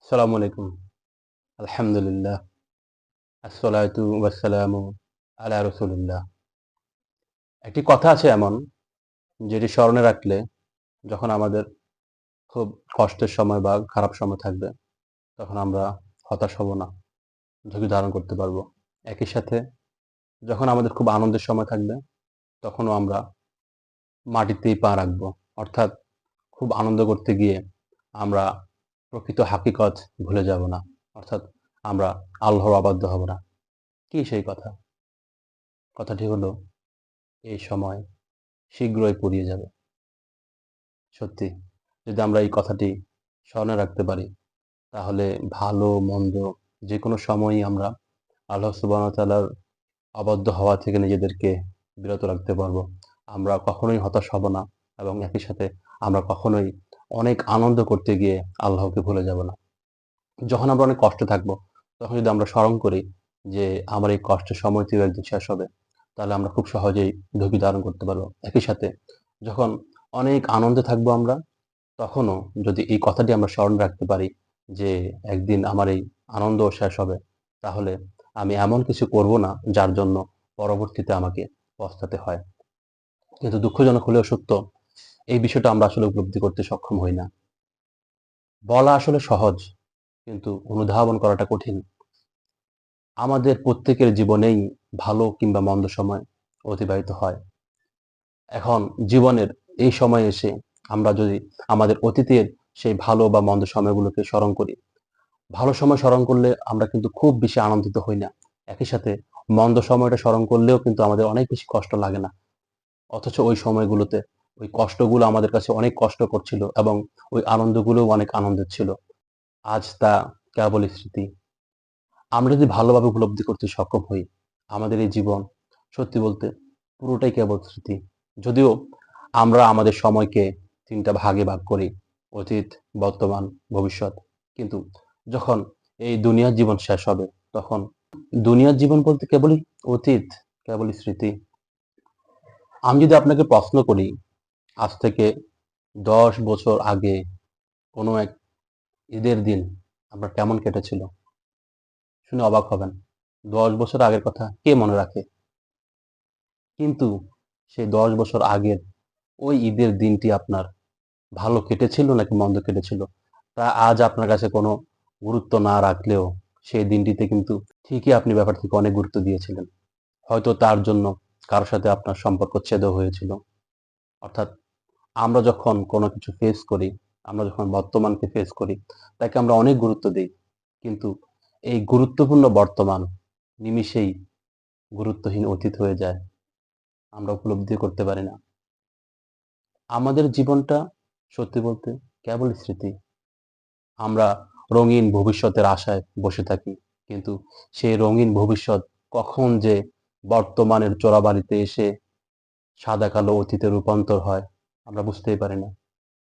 আসসালামু আলাইকুম। আলহামদুলিল্লাহ। আসসালাতু ওয়াসসালামু আলা রাসূলিল্লাহ। একটি কথা আছে এমন, যেটি স্মরণে রাখলে যখন আমাদের খুব কষ্টের সময় বা খারাপ সময় থাকবে, তখন আমরা হতাশ হব না, ধৈর্য ধারণ করতে পারবো। একই সাথে যখন আমাদের খুব আনন্দের সময় থাকবে, তখনও আমরা মাটিতেই পা রাখবো। অর্থাৎ খুব আনন্দ করতে গিয়ে আমরা প্রকৃত হাকিকত ভুলে যাব না। অর্থাৎ আমরা আল্লাহর অবাধ্য হব না। কি সেই কথা? কথাটি হলো, এই সময় শীঘ্রই ফুরিয়ে যাবে। সত্যি, যদি আমরা এই কথাটি স্মরণে রাখতে পারি, তাহলে ভালো মন্দ যেকোনো সময়ই আমরা আল্লাহ সুবহানাহু ওয়া তাআলার অবাধ্য হওয়া থেকে নিজেদেরকে বিরত রাখতে পারবো। আমরা কখনোই হতাশ হব না এবং একই সাথে আমরা কখনোই অনেক আনন্দ করতে গিয়ে আল্লাহকে ভুলে যাব না। যখন আমরা অনেক কষ্টে থাকবো, তখন যদি আমরা স্মরণ করি যে আমার এই কষ্টের সময়টিও একদিন শেষ হবে, তাহলে আমরা খুব সহজেই ধৈর্য ধারণ করতে পারবো। একই সাথে যখন অনেক আনন্দে থাকবো আমরা, তখনও যদি এই কথাটি আমরা স্মরণ রাখতে পারি যে একদিন আমার এই আনন্দও শেষ হবে, তাহলে আমি এমন কিছু করব না যার জন্য পরবর্তীতে আমাকে পস্তাতে হয়। কিন্তু দুঃখজনক হলেও সত্য, এই বিষয়টা আমরা আসলে উপলব্ধি করতে সক্ষম হই না। বলা আসলে সহজ, কিন্তু অনুধাবন করাটা কঠিন। আমাদের প্রত্যেকের জীবনেই ভালো কিংবা মন্দ সময় অতিবাহিত হয়। এখন জীবনের এই সময়ে এসে আমরা যদি আমাদের অতীতের সেই ভালো বা মন্দ সময়গুলোকে স্মরণ করি, ভালো সময় স্মরণ করলে আমরা কিন্তু খুব বেশি আনন্দিত হই না। একই সাথে মন্দ সময়টা স্মরণ করলেও কিন্তু আমাদের অনেক বেশি কষ্ট লাগে না। অথচ ওই সময়গুলোতে ওই কষ্টগুলো আমাদের কাছে অনেক কষ্টকর ছিল এবং ওই আনন্দগুলোও অনেক আনন্দের ছিল। আজ তা কেবলই স্মৃতি। আমরা যদি ভালোভাবে উপলব্ধি করতে সক্ষম হই, আমাদের এই জীবন সত্যি বলতে পুরোটাই কেবল স্মৃতি। যদিও আমরা আমাদের সময়কে ৩ টা ভাগে ভাগ করি। অতীত, বর্তমান, ভবিষ্যৎ। কিন্তু যখন এই দুনিয়ার জীবন শেষ হবে, তখন দুনিয়ার জীবন বলতে কেবলই অতীত, কেবলই স্মৃতি। আমি যদি আপনাকে প্রশ্ন করি, আজ থেকে ১০ বছর আগে কোনো এক ঈদের দিন আপনার কেমন কেটেছিল? শুনে অবাক হবেন। ১০ বছর আগের কথা কে মনে রাখে? কিন্তু সেই ১০ বছর আগের ওই ঈদের দিনটি আপনার ভালো কেটেছিল নাকি মন্দ কেটেছিল, তা আজ আপনার কাছে কোনো গুরুত্ব না রাখলেও সেই দিনটিতে কিন্তু ঠিকই আপনি ব্যাপারটিকে অনেক গুরুত্ব দিয়েছিলেন। হয়তো তার জন্য কারো সাথে আপনার সম্পর্ক ছেদও হয়েছিল। অর্থাৎ আমরা যখন কোনো কিছু ফেস করি, আমরা যখন বর্তমানকে ফেস করি, তাকে আমরা অনেক গুরুত্ব দেই। কিন্তু এই গুরুত্বপূর্ণ বর্তমান নিমিষেই গুরুত্বহীন অতীত হয়ে যায়। আমরা উপলব্ধি করতে পারি না। আমাদের জীবনটা সত্যি বলতে কেবলই স্মৃতি। আমরা রঙিন ভবিষ্যতের আশায় বসে থাকি। কিন্তু সেই রঙিন ভবিষ্যৎ কখন যে বর্তমানের চোরাবালিতে এসে সাদা কালো অতীতে রূপান্তর হয়, আমরা বুঝতেই পারি না।